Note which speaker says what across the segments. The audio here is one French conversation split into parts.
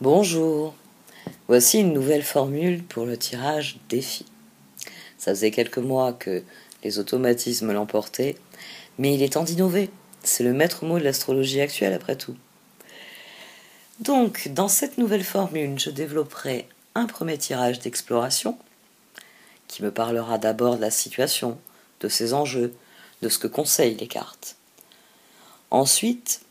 Speaker 1: Bonjour, voici une nouvelle formule pour le tirage défi. Ça faisait quelques mois que les automatismes l'emportaient, mais il est temps d'innover. C'est le maître mot de l'astrologie actuelle après tout. Donc, dans cette nouvelle formule, je développerai un premier tirage d'exploration qui me parlera d'abord de la situation, de ses enjeux, de ce que conseillent les cartes. Ensuite,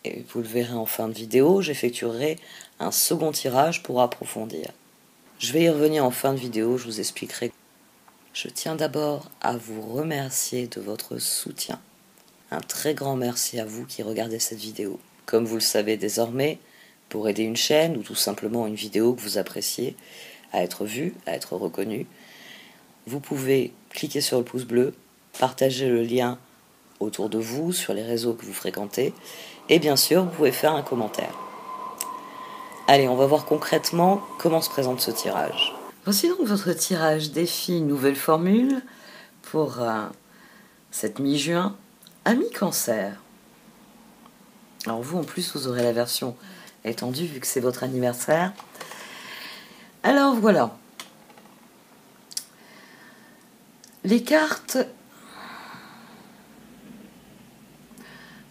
Speaker 1: et vous le verrez en fin de vidéo, j'effectuerai un second tirage pour approfondir. Je vais y revenir en fin de vidéo, je vous expliquerai. Je tiens d'abord à vous remercier de votre soutien. Un très grand merci à vous qui regardez cette vidéo. Comme vous le savez désormais, pour aider une chaîne ou tout simplement une vidéo que vous appréciez à être vue, à être reconnue, vous pouvez cliquer sur le pouce bleu, partager le lien autour de vous sur les réseaux que vous fréquentez et bien sûr vous pouvez faire un commentaire. Allez, on va voir concrètement comment se présente ce tirage. Voici donc votre tirage défi nouvelle formule pour cette mi-juin à mi-cancer. Alors vous en plus vous aurez la version étendue vu que c'est votre anniversaire. Alors voilà. Les cartes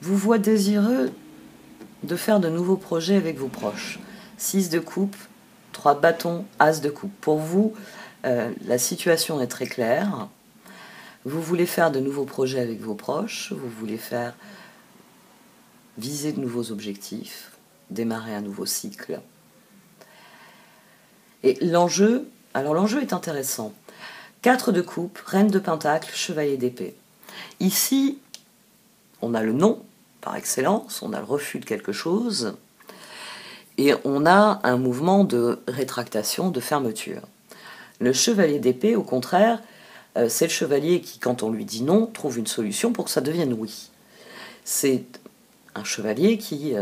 Speaker 1: vous voient désireux de faire de nouveaux projets avec vos proches. 6 de coupe, 3 de bâton, as de coupe. Pour vous, la situation est très claire. Vous voulez faire de nouveaux projets avec vos proches, vous voulez faire viser de nouveaux objectifs, démarrer un nouveau cycle. Et l'enjeu, alors l'enjeu est intéressant. 4 de coupe, reine de pentacle, chevalier d'épée. Ici, on a le non par excellence, on a le refus de quelque chose, et on a un mouvement de rétractation, de fermeture. Le chevalier d'épée, au contraire, c'est le chevalier qui, quand on lui dit non, trouve une solution pour que ça devienne oui. C'est un chevalier qui,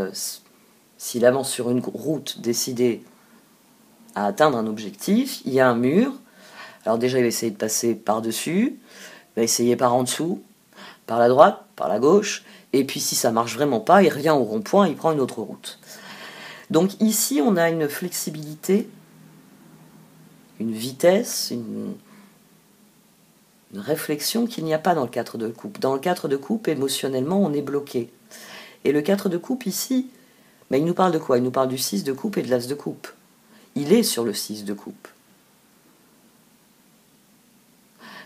Speaker 1: s'il avance sur une route décidée à atteindre un objectif, il y a un mur. Alors déjà, il va essayer de passer par-dessus, il va essayer par en dessous, par la droite, par la gauche, et puis si ça marche vraiment pas, il revient au rond-point, il prend une autre route. Donc ici, on a une flexibilité, une vitesse, une réflexion qu'il n'y a pas dans le 4 de coupe. Dans le 4 de coupe, émotionnellement, on est bloqué. Et le 4 de coupe, ici, il nous parle de quoi? Il nous parle du 6 de coupe et de l'as de coupe. Il est sur le 6 de coupe.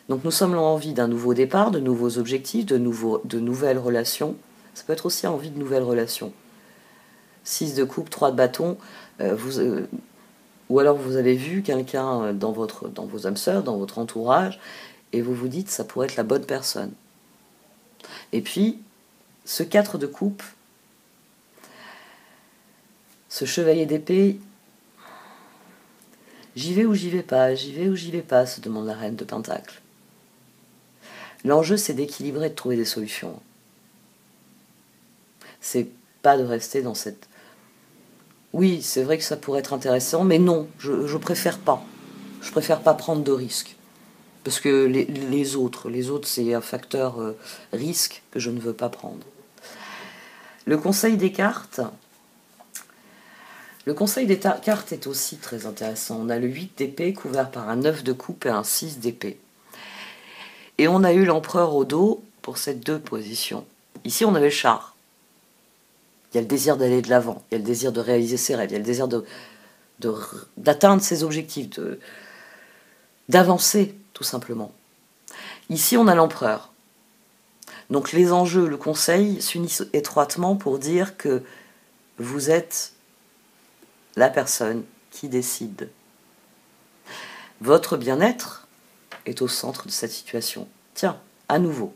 Speaker 1: Donc nous sommes en envie d'un nouveau départ, de nouveaux objectifs, de nouvelles relations. Ça peut être aussi envie de nouvelles relations. 6 de coupe, 3 de bâton, ou alors vous avez vu quelqu'un dans vos âmes sœurs, dans votre entourage, et vous vous dites ça pourrait être la bonne personne. Et puis, ce 4 de coupe, ce chevalier d'épée, j'y vais ou j'y vais pas, j'y vais ou j'y vais pas, se demande la reine de pentacle. L'enjeu, c'est d'équilibrer, de trouver des solutions. C'est pas de rester dans cette... Oui, c'est vrai que ça pourrait être intéressant, mais non, je préfère pas. Je préfère pas prendre de risques. Parce que les autres, c'est un facteur risque que je ne veux pas prendre. Le conseil des cartes est aussi très intéressant. On a le 8 d'épée couvert par un 9 de coupe et un 6 d'épée. Et on a eu l'empereur au dos pour ces deux positions. Ici, on avait le char. Il y a le désir d'aller de l'avant, il y a le désir de réaliser ses rêves, il y a le désir d'atteindre ses objectifs, d'avancer, tout simplement. Ici, on a l'empereur. Donc les enjeux, le conseil s'unissent étroitement pour dire que vous êtes la personne qui décide. Votre bien-être est au centre de cette situation. Tiens, à nouveau,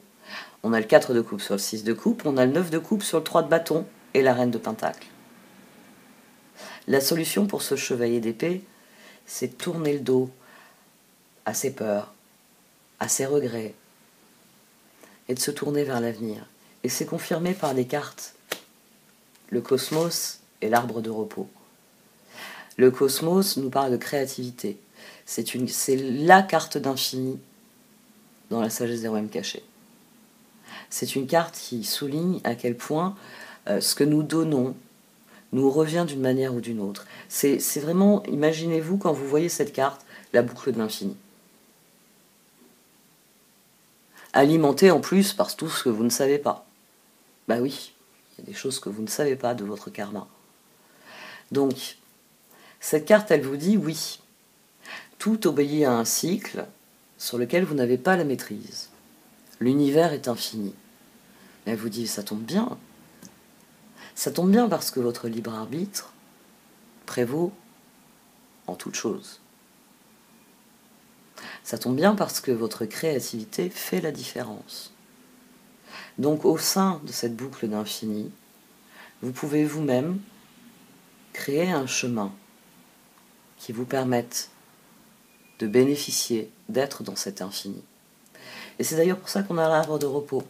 Speaker 1: on a le 4 de coupe sur le 6 de coupe, on a le 9 de coupe sur le 3 de bâton et la reine de pentacle. La solution pour ce chevalier d'épée, c'est tourner le dos à ses peurs, à ses regrets, et de se tourner vers l'avenir. Et c'est confirmé par des cartes. Le cosmos et l'arbre de repos. Le cosmos nous parle de créativité. C'est la carte d'infini dans la sagesse des royaumes cachés. C'est une carte qui souligne à quel point ce que nous donnons nous revient d'une manière ou d'une autre. C'est vraiment, imaginez-vous quand vous voyez cette carte, la boucle de l'infini. Alimentée en plus par tout ce que vous ne savez pas. Bah oui, il y a des choses que vous ne savez pas de votre karma. Donc, cette carte, elle vous dit oui, tout obéit à un cycle sur lequel vous n'avez pas la maîtrise. L'univers est infini. Elle vous dit, ça tombe bien. Ça tombe bien parce que votre libre arbitre prévaut en toute chose. Ça tombe bien parce que votre créativité fait la différence. Donc au sein de cette boucle d'infini, vous pouvez vous-même créer un chemin qui vous permette de bénéficier, d'être dans cet infini. Et c'est d'ailleurs pour ça qu'on a l'arbre de repos.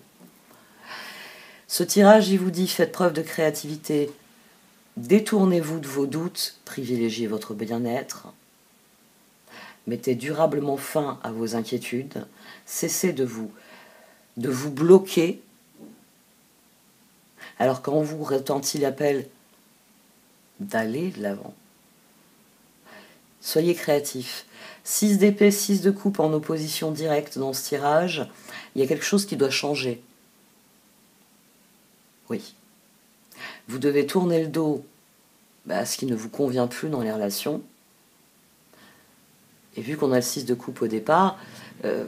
Speaker 1: Ce tirage, il vous dit, faites preuve de créativité, détournez-vous de vos doutes, privilégiez votre bien-être, mettez durablement fin à vos inquiétudes, cessez de vous bloquer. Alors quand vous retentit l'appel d'aller de l'avant, soyez créatif. 6 d'épée, 6 de coupe en opposition directe dans ce tirage, il y a quelque chose qui doit changer. Oui. Vous devez tourner le dos à ce qui ne vous convient plus dans les relations. Et vu qu'on a le 6 de coupe au départ, eh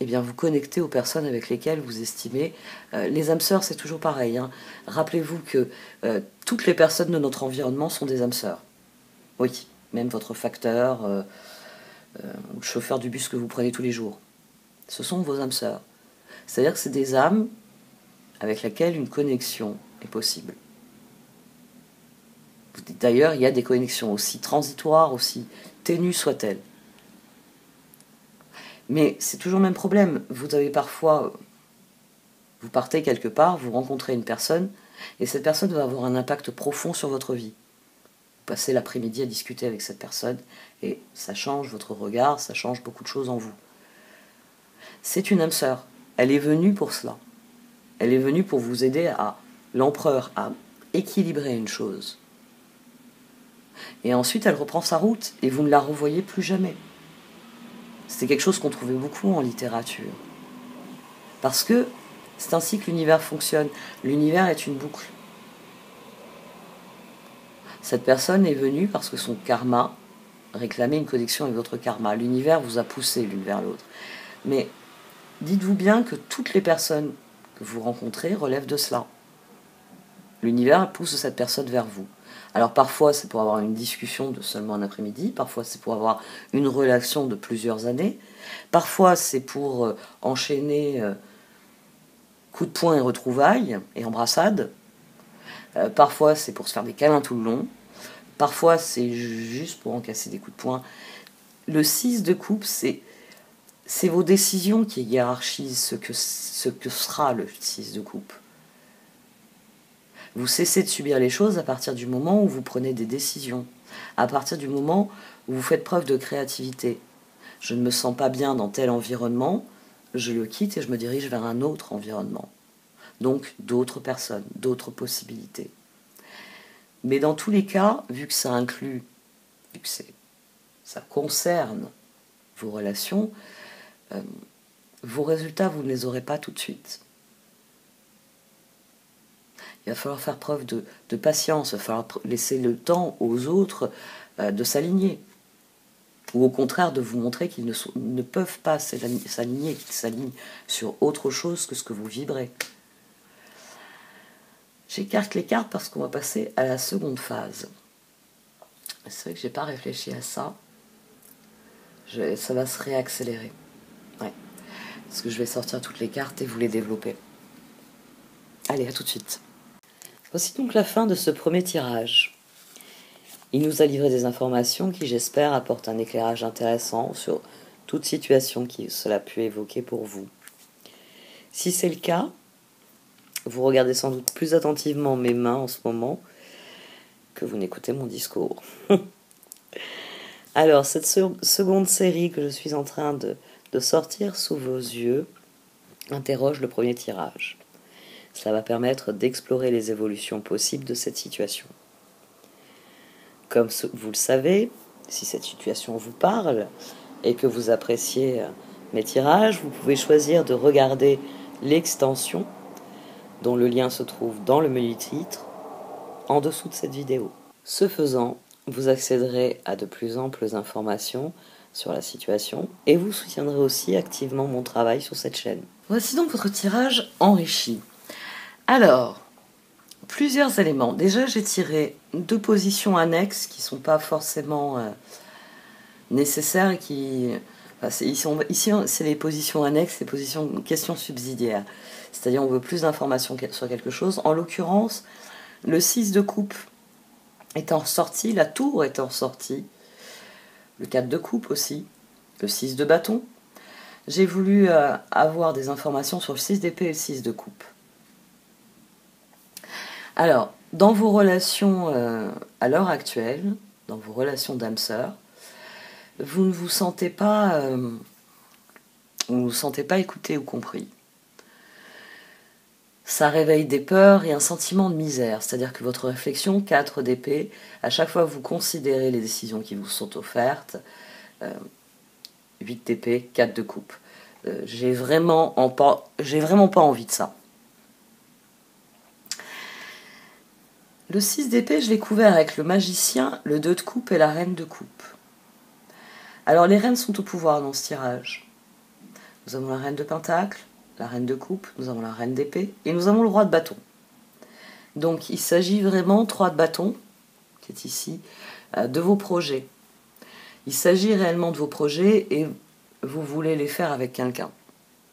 Speaker 1: bien vous connectez aux personnes avec lesquelles vous estimez. Les âmes sœurs, c'est toujours pareil. Hein. Rappelez-vous que toutes les personnes de notre environnement sont des âmes sœurs. Oui, même votre facteur, ou le chauffeur du bus que vous prenez tous les jours. Ce sont vos âmes sœurs. C'est-à-dire que c'est des âmes avec lesquelles une connexion est possible. D'ailleurs, il y a des connexions aussi transitoires, aussi ténues soient-elles. Mais c'est toujours le même problème. Vous avez parfois, vous partez quelque part, vous rencontrez une personne, et cette personne va avoir un impact profond sur votre vie. Vous passez l'après-midi à discuter avec cette personne, et ça change votre regard, ça change beaucoup de choses en vous. C'est une âme sœur. Elle est venue pour cela. Elle est venue pour vous aider à l'empereur, à équilibrer une chose. Et ensuite, elle reprend sa route, et vous ne la revoyez plus jamais. C'est quelque chose qu'on trouvait beaucoup en littérature. Parce que c'est ainsi que l'univers fonctionne. L'univers est une boucle. Cette personne est venue parce que son karma réclamait une connexion avec votre karma. L'univers vous a poussé l'une vers l'autre. Mais dites-vous bien que toutes les personnes que vous rencontrez relèvent de cela. L'univers pousse cette personne vers vous. Alors parfois c'est pour avoir une discussion de seulement un après-midi, parfois c'est pour avoir une relation de plusieurs années, parfois c'est pour enchaîner coups de poing et retrouvailles et embrassades, parfois c'est pour se faire des câlins tout le long, parfois c'est juste pour encasser des coups de poing. Le 6 de coupe, c'est vos décisions qui hiérarchisent ce que sera le 6 de coupe. Vous cessez de subir les choses à partir du moment où vous prenez des décisions, à partir du moment où vous faites preuve de créativité. Je ne me sens pas bien dans tel environnement, je le quitte et je me dirige vers un autre environnement. Donc d'autres personnes, d'autres possibilités. Mais dans tous les cas, vu que ça inclut, vu que ça concerne vos relations, vos résultats, vous ne les aurez pas tout de suite. Il va falloir faire preuve de patience, il va falloir laisser le temps aux autres de s'aligner. Ou au contraire de vous montrer qu'ils ne peuvent pas s'aligner, qu'ils s'alignent sur autre chose que ce que vous vibrez. J'écarte les cartes parce qu'on va passer à la seconde phase. C'est vrai que je n'ai pas réfléchi à ça. Ça va se réaccélérer. Ouais. Parce que je vais sortir toutes les cartes et vous les développer. Allez, à tout de suite. Voici donc la fin de ce premier tirage. Il nous a livré des informations qui, j'espère, apportent un éclairage intéressant sur toute situation qui cela a pu évoquer pour vous. Si c'est le cas, vous regardez sans doute plus attentivement mes mains en ce moment que vous n'écoutez mon discours. Alors, cette seconde série que je suis en train de sortir sous vos yeux interroge le premier tirage. Cela va permettre d'explorer les évolutions possibles de cette situation. Comme vous le savez, si cette situation vous parle et que vous appréciez mes tirages, vous pouvez choisir de regarder l'extension dont le lien se trouve dans le menu titre en dessous de cette vidéo. Ce faisant, vous accéderez à de plus amples informations sur la situation et vous soutiendrez aussi activement mon travail sur cette chaîne. Voici donc votre tirage enrichi. Alors, plusieurs éléments. Déjà, j'ai tiré 2 positions annexes qui ne sont pas forcément nécessaires et qui... Enfin, ici, c'est les positions annexes, les questions subsidiaires. C'est-à-dire, on veut plus d'informations sur quelque chose. En l'occurrence, le 6 de coupe étant sorti, la tour étant sortie, le 4 de coupe aussi, le 6 de bâton, j'ai voulu avoir des informations sur le 6 d'épée et le 6 de coupe. Alors, dans vos relations à l'heure actuelle, dans vos relations d'âme-sœur, vous ne vous sentez pas, écouté ou compris. Ça réveille des peurs et un sentiment de misère, c'est-à-dire que votre réflexion, 4 d'épée, à chaque fois que vous considérez les décisions qui vous sont offertes, 8 d'épée, 4 de coupe. J'ai vraiment pas envie de ça. Le 6 d'épée, je l'ai couvert avec le magicien, le 2 de coupe et la reine de coupe. Alors les reines sont au pouvoir dans ce tirage. Nous avons la reine de pentacle, la reine de coupe, nous avons la reine d'épée et nous avons le roi de bâton. Donc il s'agit vraiment, 3 de bâton, qui est ici, de vos projets. Il s'agit réellement de vos projets et vous voulez les faire avec quelqu'un,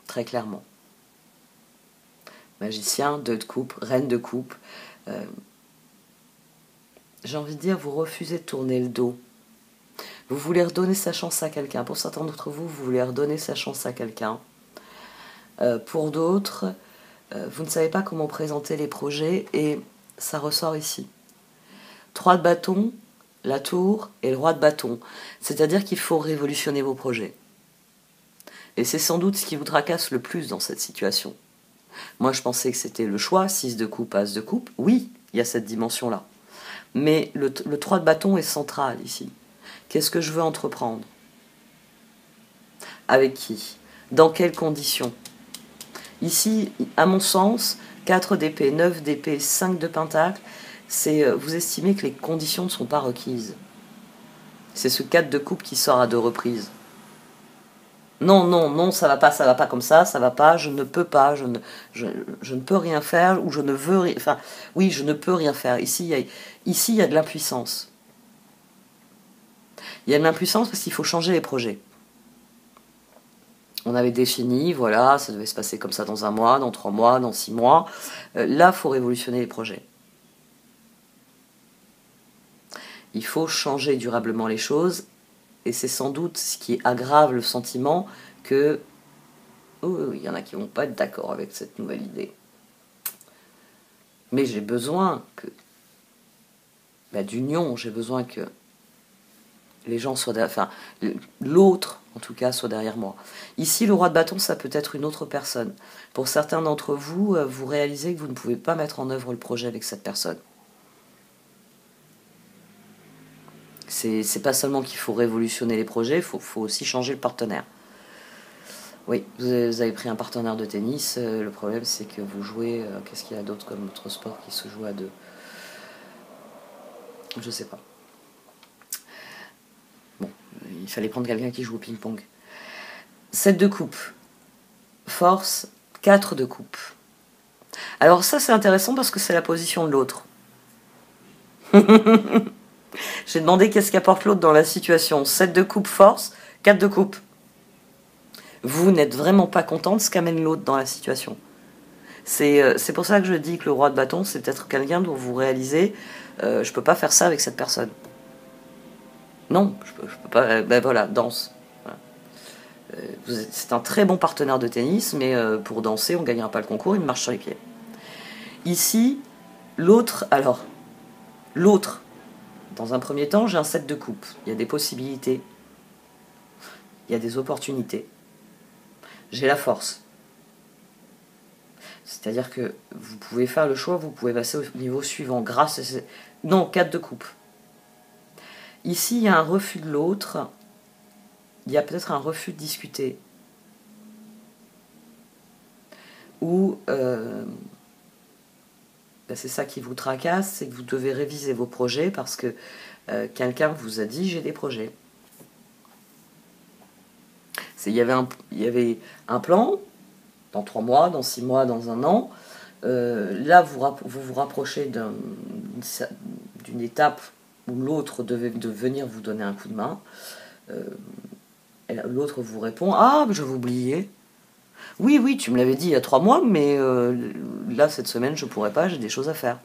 Speaker 1: très clairement. Magicien, 2 de coupe, reine de coupe. J'ai envie de dire, vous refusez de tourner le dos. Vous voulez redonner sa chance à quelqu'un. Pour certains d'entre vous, vous voulez redonner sa chance à quelqu'un. Pour d'autres, vous ne savez pas comment présenter les projets et ça ressort ici. 3 de bâton, la tour et le roi de bâton. C'est-à-dire qu'il faut révolutionner vos projets. Et c'est sans doute ce qui vous tracasse le plus dans cette situation. Moi, je pensais que c'était le choix, 6 de coupe, as de coupe. Oui, il y a cette dimension-là. Mais le 3 de bâton est central ici. Qu'est-ce que je veux entreprendre? Avec qui? Dans quelles conditions? Ici, à mon sens, 4 d'épée, 9 d'épée, 5 de pentacle, c'est vous estimez que les conditions ne sont pas requises. C'est ce 4 de coupe qui sort à 2 reprises. Non, non, non, ça va pas comme ça va pas, je ne peux pas, je ne peux rien faire, ou je ne veux rien, enfin, oui, je ne peux rien faire. Ici, il y a de l'impuissance. Il y a de l'impuissance parce qu'il faut changer les projets. On avait défini, voilà, ça devait se passer comme ça dans 1 mois, dans 3 mois, dans 6 mois. Là, il faut révolutionner les projets. Il faut changer durablement les choses. Et c'est sans doute ce qui aggrave le sentiment que il y en a qui ne vont pas être d'accord avec cette nouvelle idée. Mais j'ai besoin d'union, j'ai besoin que les gens soient enfin, l'autre, en tout cas, soit derrière moi. Ici, le roi de bâton, ça peut être une autre personne. Pour certains d'entre vous, vous réalisez que vous ne pouvez pas mettre en œuvre le projet avec cette personne. C'est pas seulement qu'il faut révolutionner les projets, il faut aussi changer le partenaire. Oui, vous avez pris un partenaire de tennis, le problème c'est que vous jouez... Qu'est-ce qu'il y a d'autre comme autre sport qui se joue à 2? Je sais pas. Bon, il fallait prendre quelqu'un qui joue au ping-pong. 7 de coupe. Force, 4 de coupe. Alors ça c'est intéressant parce que c'est la position de l'autre. J'ai demandé qu'est-ce qu'apporte l'autre dans la situation. 7 de coupe, force, 4 de coupe. Vous n'êtes vraiment pas content de ce qu'amène l'autre dans la situation. C'est pour ça que je dis que le roi de bâton, c'est peut-être quelqu'un dont vous réalisez je peux pas faire ça avec cette personne. Non, je peux pas. Ben voilà, danse. Voilà. C'est un très bon partenaire de tennis, mais pour danser, on ne gagnera pas le concours, il me marche sur les pieds. Ici, l'autre, dans un premier temps, j'ai un 7 de coupe. Il y a des possibilités. Il y a des opportunités. J'ai la force. C'est-à-dire que vous pouvez faire le choix, vous pouvez passer au niveau suivant grâce à Non, 4 de coupe. Ici, il y a un refus de l'autre. Il y a peut-être un refus de discuter. Ou c'est ça qui vous tracasse, c'est que vous devez réviser vos projets parce que quelqu'un vous a dit j'ai des projets. Il y avait un plan, dans 3 mois, dans 6 mois, dans 1 an. Là, vous vous rapprochez d'une étape où l'autre devait venir vous donner un coup de main. L'autre vous répond ah, je vais oublier. Oui, oui, tu me l'avais dit il y a 3 mois, mais là, cette semaine, je pourrais pas, j'ai des choses à faire.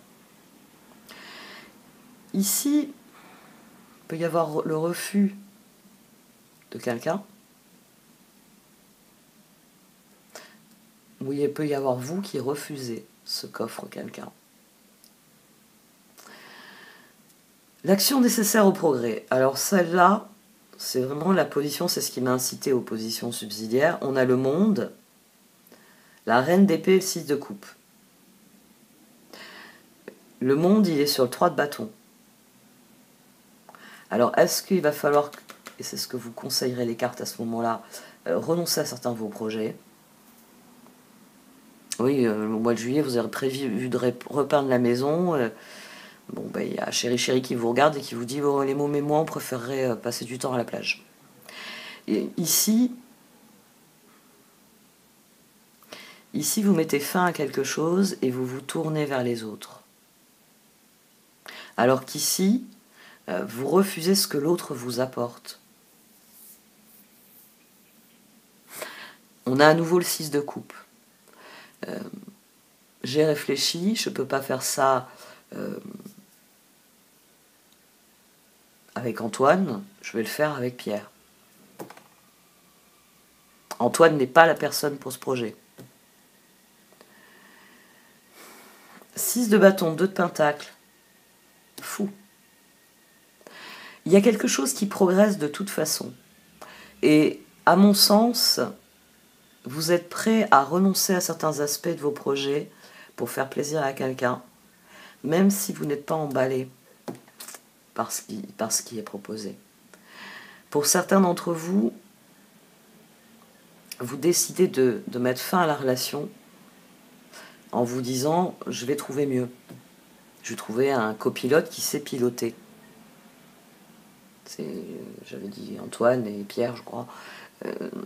Speaker 1: Ici, il peut y avoir le refus de quelqu'un. Ou il peut y avoir vous qui refusez ce qu'offre quelqu'un. L'action nécessaire au progrès. Alors celle-là, c'est vraiment la position, c'est ce qui m'a incité aux positions subsidiaires. On a le monde, la reine d'épée et le 6 de coupe. Le monde, il est sur le 3 de bâton. Alors, est-ce qu'il va falloir, et c'est ce que vous conseillerez les cartes à ce moment-là, renoncer à certains de vos projets? Oui, au mois de juillet, vous avez prévu de repeindre la maison. Bon, ben, il y a Chéri Chéri qui vous regarde et qui vous dit bon, les mômes et moi, on préférerait passer du temps à la plage. Et ici, vous mettez fin à quelque chose et vous vous tournez vers les autres. Alors qu'ici, vous refusez ce que l'autre vous apporte. On a à nouveau le 6 de coupe. J'ai réfléchi, je ne peux pas faire ça avec Antoine, je vais le faire avec Pierre. Antoine n'est pas la personne pour ce projet. 6 de bâton, 2 de pentacle. Fou. Il y a quelque chose qui progresse de toute façon. Et à mon sens, vous êtes prêt à renoncer à certains aspects de vos projets pour faire plaisir à quelqu'un, même si vous n'êtes pas emballé par ce qui est proposé. Pour certains d'entre vous, vous décidez de mettre fin à la relation en vous disant « je vais trouver mieux ». Je vais trouver un copilote qui sait piloter. J'avais dit Antoine et Pierre, je crois.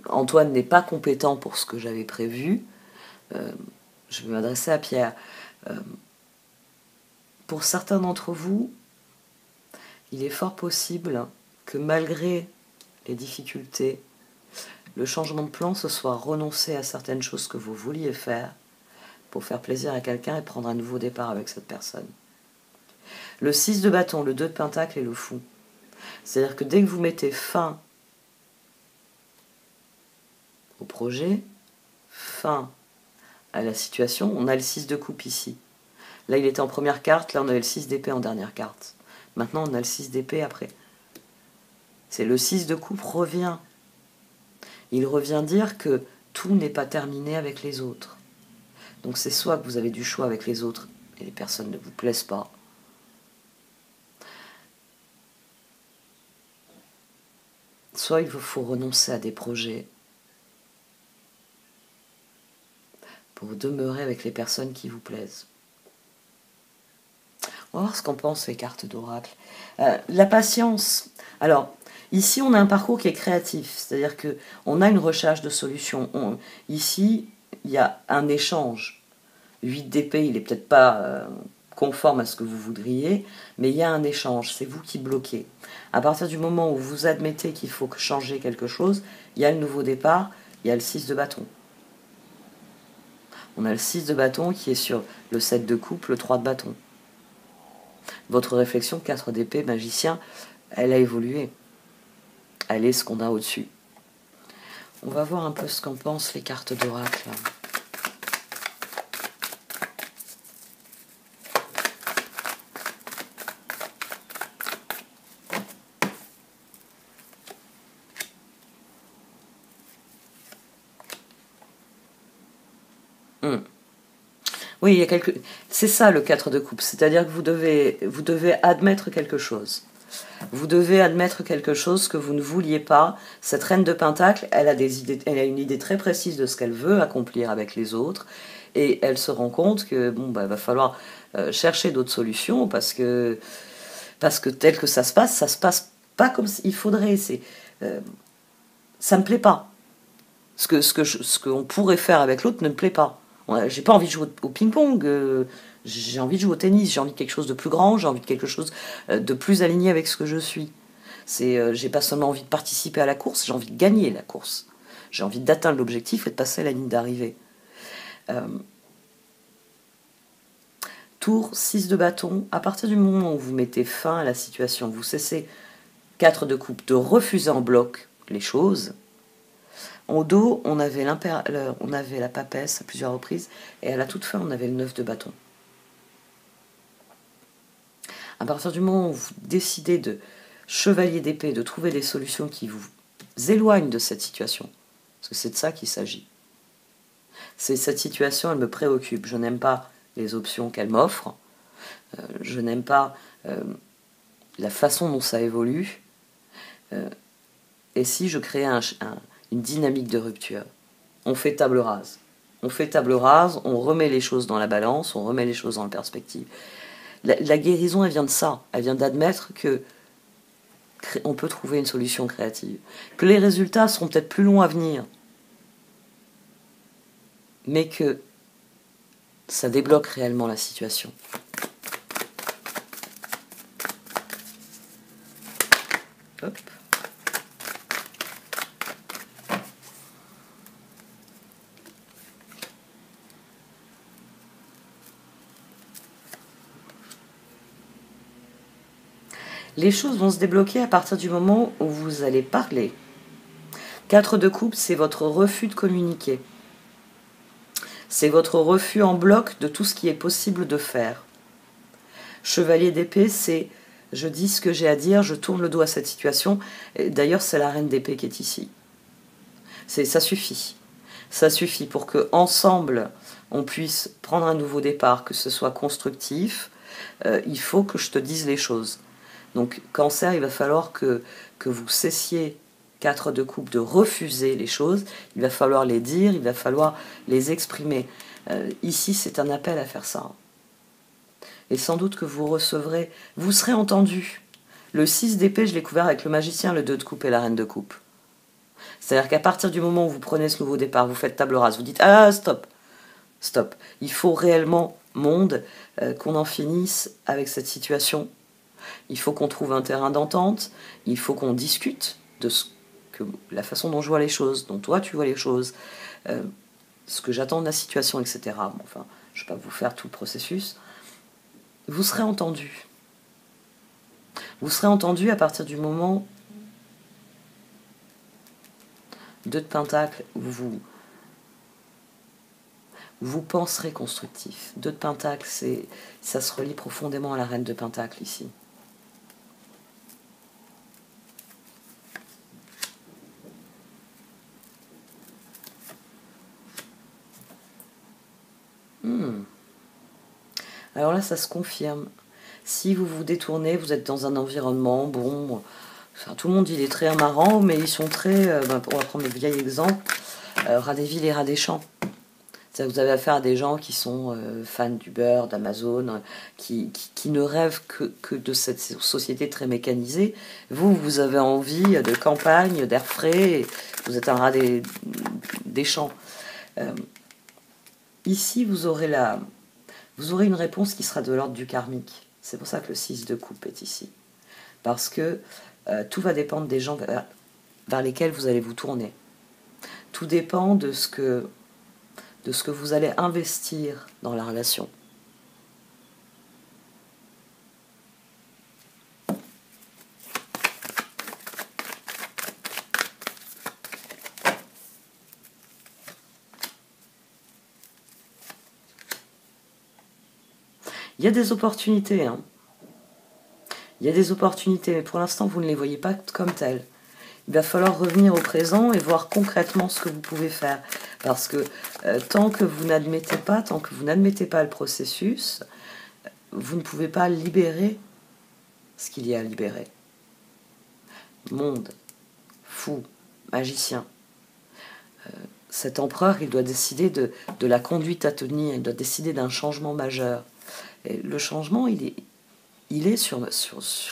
Speaker 1: Antoine n'est pas compétent pour ce que j'avais prévu. Je vais m'adresser à Pierre. Pour certains d'entre vous, il est fort possible que malgré les difficultés, le changement de plan, ce soit renoncer à certaines choses que vous vouliez faire pour faire plaisir à quelqu'un et prendre un nouveau départ avec cette personne. Le 6 de bâton, le 2 de pentacle et le fou. C'est-à-dire que dès que vous mettez fin au projet, fin à la situation, on a le 6 de coupe ici. Là, il était en première carte, là, on avait le 6 d'épée en dernière carte. Maintenant, on a le 6 d'épée après. C'est le 6 de coupe revient. Il revient dire que tout n'est pas terminé avec les autres. Donc c'est soit que vous avez du choix avec les autres et les personnes ne vous plaisent pas, soit il vous faut renoncer à des projets pour demeurer avec les personnes qui vous plaisent. On va voir ce qu'en pensent les cartes d'oracle. La patience. Alors, ici, on a un parcours qui est créatif, c'est-à-dire qu'on a une recherche de solutions. Ici, il y a un échange. 8 d'épée, il n'est peut-être pas conforme à ce que vous voudriez, mais il y a un échange, c'est vous qui bloquez. À partir du moment où vous admettez qu'il faut changer quelque chose, il y a le nouveau départ, il y a le 6 de bâton. On a le 6 de bâton qui est sur le 7 de coupe, le 3 de bâton. Votre réflexion, 4 d'épée, magicien, elle a évolué. Elle est ce qu'on a au-dessus. On va voir un peu ce qu'en pensent les cartes d'oracle. Oui, il y a quelque... C'est ça le 4 de coupe, c'est-à-dire que vous devez admettre quelque chose. Vous devez admettre quelque chose que vous ne vouliez pas. Cette reine de Pentacle, elle a des idées, elle a une idée très précise de ce qu'elle veut accomplir avec les autres, et elle se rend compte que bon, bah, va falloir chercher d'autres solutions parce que tel que ça se passe pas comme il faudrait. Ça me plaît pas. Ce qu'on pourrait faire avec l'autre ne me plaît pas. J'ai pas envie de jouer au ping-pong, j'ai envie de jouer au tennis, j'ai envie de quelque chose de plus grand, j'ai envie de quelque chose de plus aligné avec ce que je suis. J'ai pas seulement envie de participer à la course, j'ai envie de gagner la course. J'ai envie d'atteindre l'objectif et de passer à la ligne d'arrivée. Tour 6 de bâton, à partir du moment où vous mettez fin à la situation, vous cessez 4 de coupe de refuser en bloc les choses. En dos, on avait la papesse à plusieurs reprises, et à la toute fin, on avait le 9 de bâton. À partir du moment où vous décidez de chevalier d'épée, de trouver des solutions qui vous éloignent de cette situation, parce que c'est de ça qu'il s'agit. Cette situation, elle me préoccupe. Je n'aime pas les options qu'elle m'offre, je n'aime pas la façon dont ça évolue, et si je crée une dynamique de rupture, on fait table rase. On fait table rase, on remet les choses dans la balance, on remet les choses en perspective. La guérison, elle vient de ça. Elle vient d'admettre que on peut trouver une solution créative. Que les résultats seront peut-être plus longs à venir, mais que ça débloque réellement la situation. Hop. Les choses vont se débloquer à partir du moment où vous allez parler. 4 de coupe, c'est votre refus de communiquer. C'est votre refus en bloc de tout ce qui est possible de faire. Chevalier d'épée, c'est je dis ce que j'ai à dire, je tourne le dos à cette situation. D'ailleurs, c'est la reine d'épée qui est ici. Ça suffit. Ça suffit pour que ensemble on puisse prendre un nouveau départ, que ce soit constructif. Il faut que je te dise les choses. Donc, Cancer, il va falloir que vous cessiez 4 de coupe de refuser les choses. Il va falloir les dire, il va falloir les exprimer. Ici, c'est un appel à faire ça. Et sans doute que vous serez entendu. Le 6 d'épée, je l'ai couvert avec le magicien, le 2 de coupe et la reine de coupe. C'est-à-dire qu'à partir du moment où vous prenez ce nouveau départ, vous faites table rase, vous dites « Ah, stop, stop. Il faut réellement, monde, qu'on en finisse avec cette situation. Il faut qu'on trouve un terrain d'entente, il faut qu'on discute de la façon dont je vois les choses, dont toi tu vois les choses, ce que j'attends de la situation, etc. » Bon, enfin, je ne vais pas vous faire tout le processus. Vous serez entendu. Vous serez entendu à partir du moment 2 de Pentacle où vous penserez constructif. 2 de Pentacle, ça se relie profondément à la reine de Pentacle ici. Alors là, ça se confirme. Si vous vous détournez, vous êtes dans un environnement, bon, enfin, tout le monde dit il est très marrant, mais ils sont très, on va prendre le vieil exemple, ras des villes et ras des champs. Vous avez affaire à des gens qui sont fans du beurre, d'Amazon, qui ne rêvent que de cette société très mécanisée. Vous avez envie de campagne, d'air frais, vous êtes un rat des champs. Ici, vous aurez une réponse qui sera de l'ordre du karmique. C'est pour ça que le 6 de coupe est ici. Parce que tout va dépendre des gens vers lesquels vous allez vous tourner. Tout dépend de ce que vous allez investir dans la relation. Il y a des opportunités, hein. Il y a des opportunités, mais pour l'instant, vous ne les voyez pas comme telles. il va falloir revenir au présent et voir concrètement ce que vous pouvez faire. Parce que tant que vous n'admettez pas le processus, vous ne pouvez pas libérer ce qu'il y a à libérer. Monde, fou, magicien. Cet empereur, il doit décider de la conduite à tenir, il doit décider d'un changement majeur. Et le changement, il est sur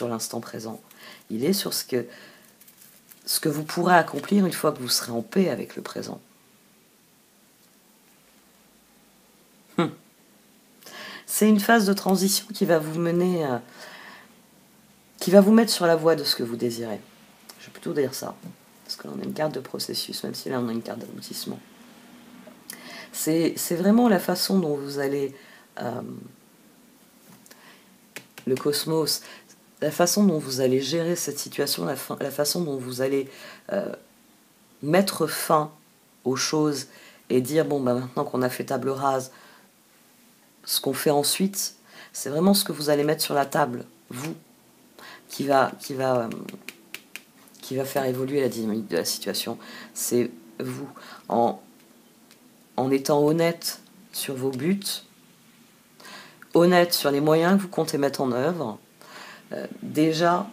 Speaker 1: l'instant présent. Il est sur ce que vous pourrez accomplir une fois que vous serez en paix avec le présent. C'est une phase de transition qui va vous mener, qui va vous mettre sur la voie de ce que vous désirez. Je vais plutôt dire ça, parce que l'on a une carte de processus, même si là on a une carte d'aboutissement. C'est vraiment la façon dont vous allez... le cosmos, la façon dont vous allez gérer cette situation, la façon dont vous allez mettre fin aux choses et dire, bon, bah, maintenant qu'on a fait table rase, ce qu'on fait ensuite, c'est vraiment ce que vous allez mettre sur la table, vous, qui va faire évoluer la dynamique de la situation. C'est vous, en étant honnête sur vos buts, honnête sur les moyens que vous comptez mettre en œuvre. Déjà,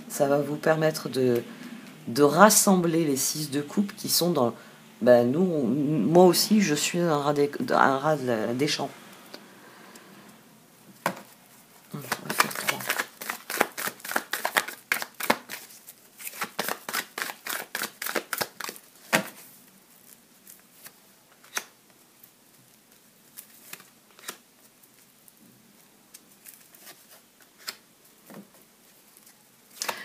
Speaker 1: ça va vous permettre de rassembler les 6 de coupe qui sont dans... moi aussi, je suis un rat des champs. On va faire 3.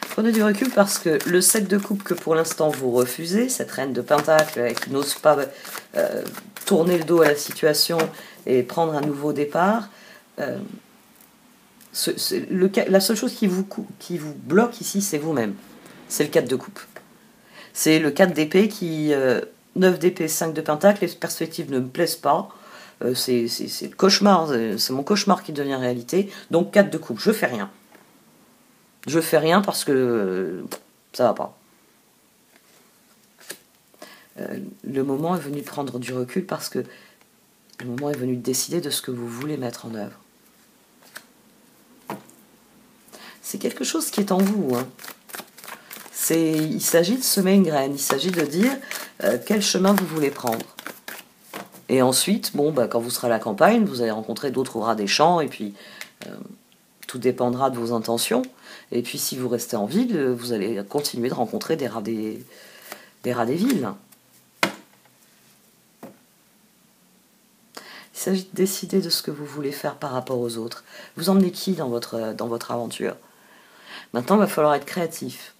Speaker 1: Prenez du recul parce que le 7 de coupe que pour l'instant vous refusez, cette reine de pentacle qui n'ose pas tourner le dos à la situation et prendre un nouveau départ, la seule chose qui vous bloque ici, c'est vous-même. C'est le 4 de coupe. C'est le 4 d'épée qui... 9 d'épée, 5 de pentacle, les perspectives ne me plaisent pas. C'est le cauchemar, c'est mon cauchemar qui devient réalité. Donc 4 de coupe, je fais rien. Je fais rien parce que ça va pas. Le moment est venu de prendre du recul parce que le moment est venu de décider de ce que vous voulez mettre en œuvre. C'est quelque chose qui est en vous. Hein. Il s'agit de semer une graine, il s'agit de dire quel chemin vous voulez prendre. Et ensuite, quand vous serez à la campagne, vous allez rencontrer d'autres rats des champs, et puis tout dépendra de vos intentions. Et puis si vous restez en ville, vous allez continuer de rencontrer des rats des villes. Il s'agit de décider de ce que vous voulez faire par rapport aux autres. Vous emmenez qui dans votre aventure? Maintenant, il va falloir être créatif.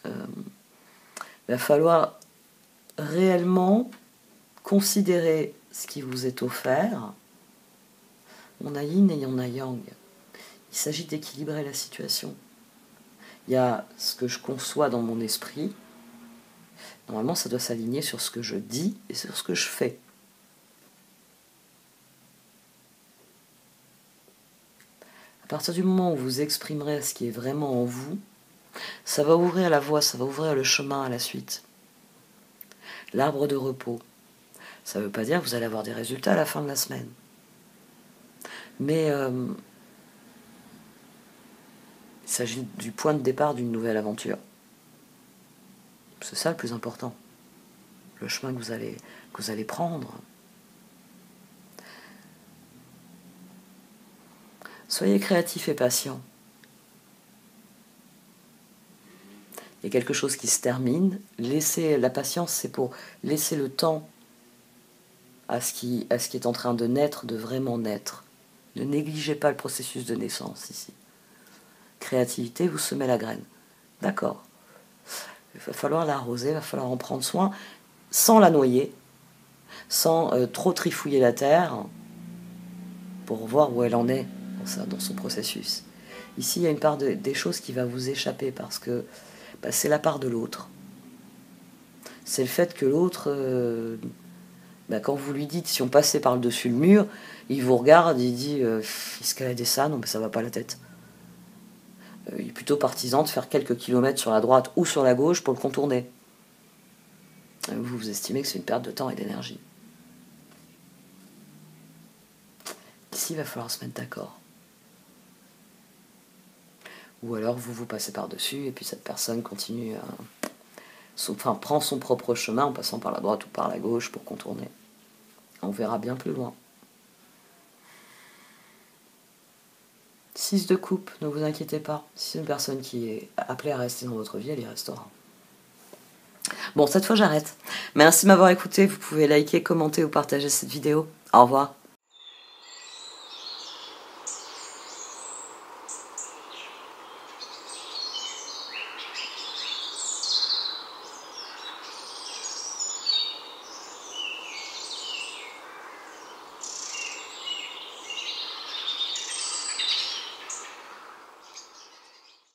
Speaker 1: Il va falloir réellement considérer ce qui vous est offert. On a yin et on a yang. Il s'agit d'équilibrer la situation. Il y a ce que je conçois dans mon esprit. Normalement, ça doit s'aligner sur ce que je dis et sur ce que je fais. À partir du moment où vous exprimerez ce qui est vraiment en vous, ça va ouvrir la voie, ça va ouvrir le chemin à la suite. L'arbre de repos. Ça ne veut pas dire que vous allez avoir des résultats à la fin de la semaine. Mais il s'agit du point de départ d'une nouvelle aventure. C'est ça le plus important. Le chemin que vous allez prendre. Soyez créatif et patient. Il y a quelque chose qui se termine. La patience, c'est pour laisser le temps à ce qui est en train de naître, de vraiment naître. Ne négligez pas le processus de naissance ici. Créativité, vous semez la graine. D'accord. Il va falloir l'arroser, il va falloir en prendre soin, sans la noyer, sans trop trifouiller la terre, pour voir où elle en est dans son processus. Ici, il y a une part des choses qui va vous échapper, parce que c'est la part de l'autre. C'est le fait que l'autre, quand vous lui dites, si on passait par-dessus le mur, il vous regarde, il dit, est-ce qu'elle a des ça? Non, mais ça va pas la tête. il est plutôt partisan de faire quelques kilomètres sur la droite ou sur la gauche pour le contourner. Vous estimez que c'est une perte de temps et d'énergie. Ici, il va falloir se mettre d'accord. Ou alors vous passez par-dessus et puis cette personne continue prend son propre chemin en passant par la droite ou par la gauche pour contourner. On verra bien plus loin. 6 de coupe, ne vous inquiétez pas. Si c'est une personne qui est appelée à rester dans votre vie, elle y restera. Bon, cette fois j'arrête. Merci de m'avoir écouté. Vous pouvez liker, commenter ou partager cette vidéo. Au revoir.